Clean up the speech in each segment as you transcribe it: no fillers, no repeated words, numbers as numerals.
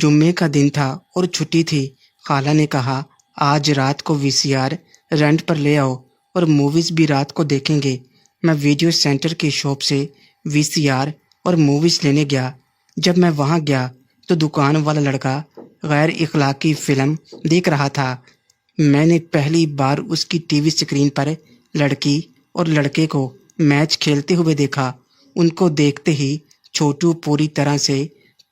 جمعے کا دن تھا اور چھٹی تھی۔ خالہ نے کہا آج رات کو وی سی آر رینٹ پر لے آؤ اور موویز بھی رات کو دیکھیں گے۔ میں ویڈیو سینٹر کی شاپ سے وی سی آر اور موویز لینے گیا۔ جب میں وہاں گیا تو دکان والا لڑکا غیر اخلاقی فلم دیکھ رہا تھا۔ میں نے پہلی بار اس کی ٹی وی اسکرین پر لڑکی اور لڑکے کو میچ کھیلتے ہوئے دیکھا۔ ان کو دیکھتے ہی چھوٹو پوری طرح سے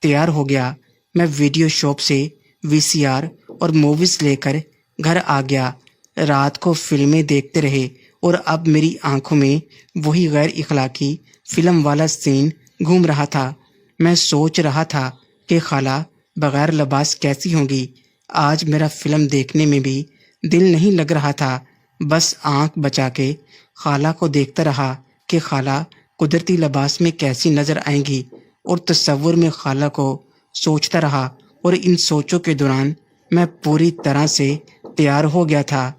تیار ہو گیا۔ میں ویڈیو شاپ سے وی سی آر اور موویز لے کر گھر آ گیا۔ رات کو فلمیں دیکھتے رہے اور اب میری آنکھوں میں وہی غیر اخلاقی فلم والا سین گھوم رہا تھا۔ میں سوچ رہا تھا کہ خالہ بغیر لباس کیسی ہوں گی۔ آج میرا فلم دیکھنے میں بھی دل نہیں لگ رہا تھا۔ بس آنکھ بچا کے خالہ کو دیکھتا رہا کہ خالہ قدرتی لباس میں کیسی نظر آئیں گی، اور تصور میں خالہ کو سوچتا رہا، اور ان سوچوں کے دوران میں پوری طرح سے تیار ہو گیا تھا۔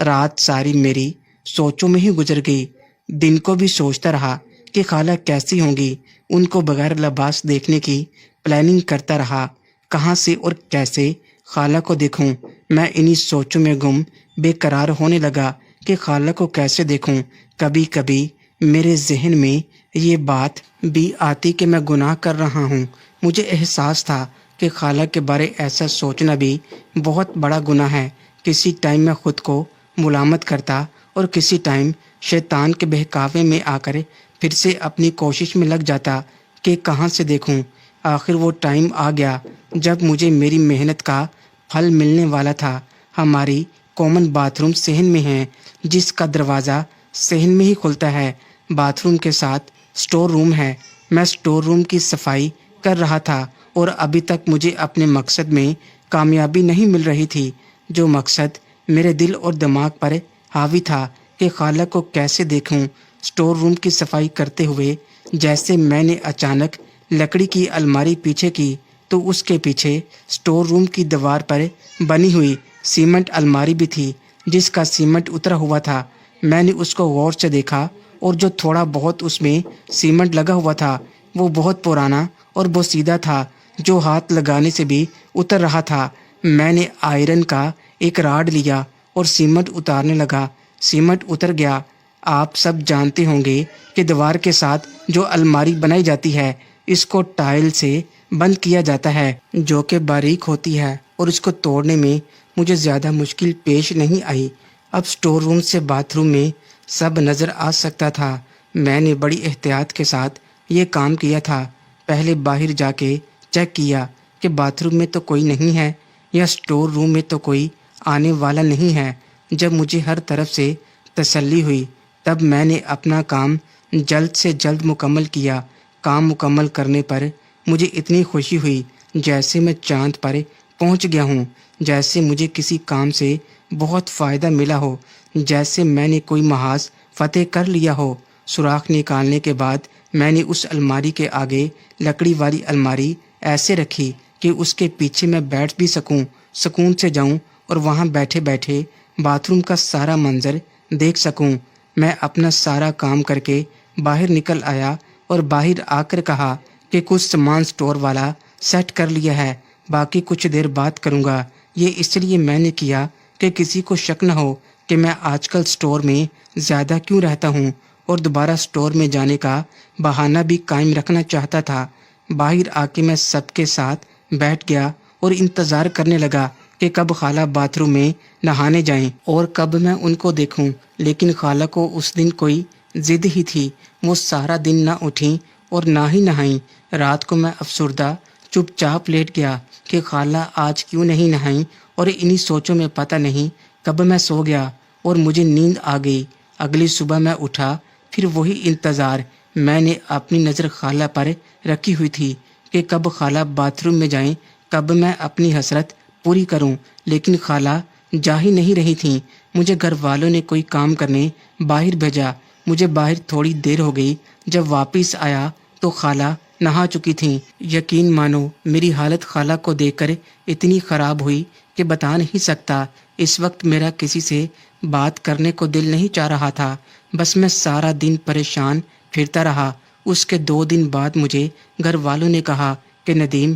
رات ساری میری سوچوں میں ہی گزر گئی۔ دن کو بھی سوچتا رہا کہ خالہ کیسی ہوں گی۔ ان کو بغیر لباس دیکھنے کی پلاننگ کرتا رہا، کہاں سے اور کیسے خالہ کو دیکھوں۔ میں انہی سوچوں میں گم بے قرار ہونے لگا کہ خالہ کو کیسے دیکھوں۔ کبھی کبھی میرے ذہن میں یہ بات بھی آتی کہ میں گناہ کر رہا ہوں۔ مجھے احساس تھا کہ خالہ کے بارے ایسا سوچنا بھی بہت بڑا گناہ ہے۔ کسی ٹائم میں خود کو ملامت کرتا اور کسی ٹائم شیطان کے بہکاوے میں آ کر پھر سے اپنی کوشش میں لگ جاتا کہ کہاں سے دیکھوں۔ آخر وہ ٹائم آ گیا جب مجھے میری محنت کا پھل ملنے والا تھا۔ ہماری کامن باتھ روم صحن میں ہے، جس کا دروازہ صحن میں ہی کھلتا ہے۔ باتھ روم کے ساتھ سٹور روم ہے۔ میں سٹور روم کی صفائی کر رہا تھا اور ابھی تک مجھے اپنے مقصد میں کامیابی نہیں مل رہی تھی، جو مقصد میرے دل اور دماغ پر حاوی تھا کہ خالہ کو کیسے دیکھوں۔ سٹور روم کی صفائی کرتے ہوئے جیسے میں نے اچانک لکڑی کی الماری پیچھے کی تو اس کے پیچھے سٹور روم کی دیوار پر بنی ہوئی سیمنٹ الماری بھی تھی، جس کا سیمنٹ اترا ہوا تھا۔ میں نے اس کو غور سے دیکھا اور جو تھوڑا بہت اس میں سیمنٹ لگا ہوا تھا وہ بہت پرانا اور بوسیدہ تھا، جو ہاتھ لگانے سے بھی اتر رہا تھا۔ میں نے آئرن کا ایک راڈ لیا اور سیمنٹ اتارنے لگا۔ سیمنٹ اتر گیا۔ آپ سب جانتے ہوں گے کہ دیوار کے ساتھ جو الماری بنائی جاتی ہے، اس کو ٹائل سے بند کیا جاتا ہے، جو کہ باریک ہوتی ہے، اور اس کو توڑنے میں مجھے زیادہ مشکل پیش نہیں آئی۔ اب سٹور روم سے باتھ روم میں سب نظر آ سکتا تھا۔ میں نے بڑی احتیاط کے ساتھ یہ کام کیا تھا۔ پہلے باہر جا کے چیک کیا کہ باتھ روم میں تو کوئی نہیں ہے یا سٹور روم میں تو کوئی آنے والا نہیں ہے۔ جب مجھے ہر طرف سے تسلی ہوئی تب میں نے اپنا کام جلد سے جلد مکمل کیا۔ کام مکمل کرنے پر مجھے اتنی خوشی ہوئی جیسے میں چاند پر پہنچ گیا ہوں، جیسے مجھے کسی کام سے بہت فائدہ ملا ہو، جیسے میں نے کوئی محاذ فتح کر لیا ہو۔ سوراخ نکالنے کے بعد میں نے اس الماری کے آگے لکڑی والی الماری ایسے رکھی کہ اس کے پیچھے میں بیٹھ بھی سکوں، سکون سے جاؤں اور وہاں بیٹھے بیٹھے باتھ روم کا سارا منظر دیکھ سکوں۔ میں اپنا سارا کام کر کے باہر نکل آیا اور باہر آ کر کہا کہ کچھ سامان سٹور والا سیٹ کر لیا ہے، باقی کچھ دیر بعد کروں گا۔ یہ اس لیے میں نے کیا کہ کسی کو شک نہ ہو کہ میں آج کل سٹور میں زیادہ کیوں رہتا ہوں، اور دوبارہ سٹور میں جانے کا بہانہ بھی قائم رکھنا چاہتا تھا۔ باہر آ کے میں سب کے ساتھ بیٹھ گیا اور انتظار کرنے لگا کہ کب خالہ باتھ روم میں نہانے جائیں اور کب میں ان کو دیکھوں۔ لیکن خالہ کو اس دن کوئی ضد ہی تھی۔ وہ سارا دن نہ اٹھیں اور نہ ہی نہائیں۔ رات کو میں افسردہ چپ چاپ لیٹ گیا کہ خالہ آج کیوں نہیں نہائیں، اور انہی سوچوں میں پتہ نہیں کب میں سو گیا اور مجھے نیند آ گئی۔ اگلی صبح میں اٹھا، پھر وہی انتظار۔ میں نے اپنی نظر خالہ پر رکھی ہوئی تھی کہ کب خالہ باتھ روم میں جائیں، کب میں اپنی حسرت پوری کروں، لیکن خالہ جا ہی نہیں رہی تھیں۔ مجھے گھر والوں نے کوئی کام کرنے باہر بھیجا۔ مجھے باہر تھوڑی دیر ہو گئی۔ جب واپس آیا تو خالہ نہا چکی تھیں۔ یقین مانو میری حالت خالہ کو دیکھ کر اتنی خراب ہوئی کہ بتا نہیں سکتا۔ اس وقت میرا کسی سے بات کرنے کو دل نہیں چاہ رہا تھا، بس میں سارا دن پریشان پھرتا رہا۔ اس کے 2 دن بعد مجھے گھر والوں نے کہا کہ ندیم